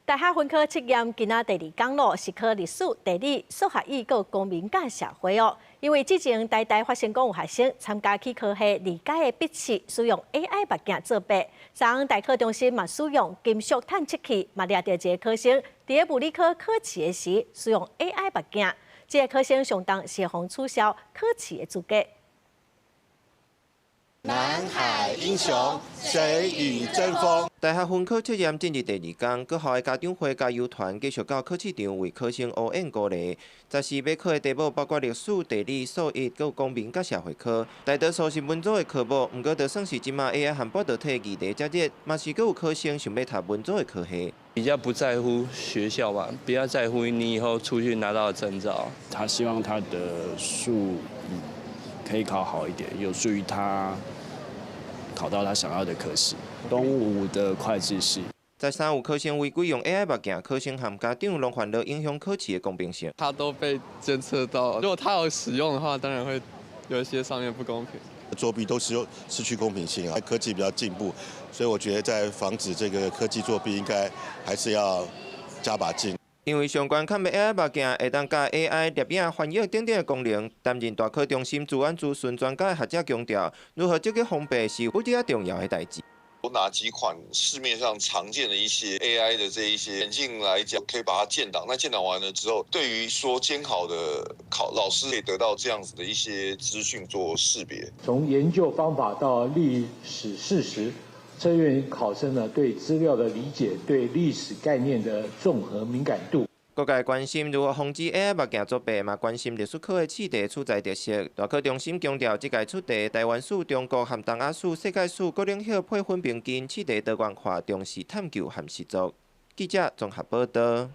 大學分科測驗今仔第二天咯，是考歷史、地理、數學、語和公民甲社會哦。因為之前台大發生講有學生參加去考系理解的筆試，使用 AI 目鏡作弊，上大考中心嘛使用金屬探測器，嘛抓到一個考生佇個物理科考試的時使用 AI 目鏡，這個考生上當是會取消考試的資格。南海英雄，誰與爭鋒？大學分科測驗進入第二天，各校的家長會加油團繼續到考試場為考生烏演鼓勵。10時要考的題目包括歷史、地理、數學、佮公民甲社會科。大多數是文組的科目，毋過就算是即馬 AI 和半導體議題較熱，嘛是閣有考生想要讀文組的科系。比較不在乎學校吧，比較在乎你以後出去拿到的證照。他希望他的數可以考好一點，有助於他考到他想要的科系。東吳的會計系。在3有考生違規用 AI 目鏡，考生和家長攏煩惱影響考試的公平性。他都被監測到，如果他有使用的話，當然會有一些上面不公平。作弊都失去公平性啊！科技比較進步，所以我覺得在防止這個科技作弊，應該還是要加把勁。因為相關看的 AI 目鏡會當甲 AI 攝影、翻譯等等的功能，擔任大考中心資安資訊專家的學者強調，如何積極防備是非常重要的代誌。有哪幾款市面上常見的一些 AI 的這一些眼鏡來講，可以把它建檔？那建檔完了之後，對於說監考的老師可以得到這樣子的一些資訊做識別。從研究方法到歷史事實，測驗考生呢對資料的理解、對歷史概念的綜合敏感度。各界關心如何防止 AI 目鏡作弊，嘛關心歷史課的試題出題特色。大考中心強調，這屆出題台灣史、中國和東亞史、世界史各領域配分平均，試題多元化，重視探究和實作。記者綜合報道。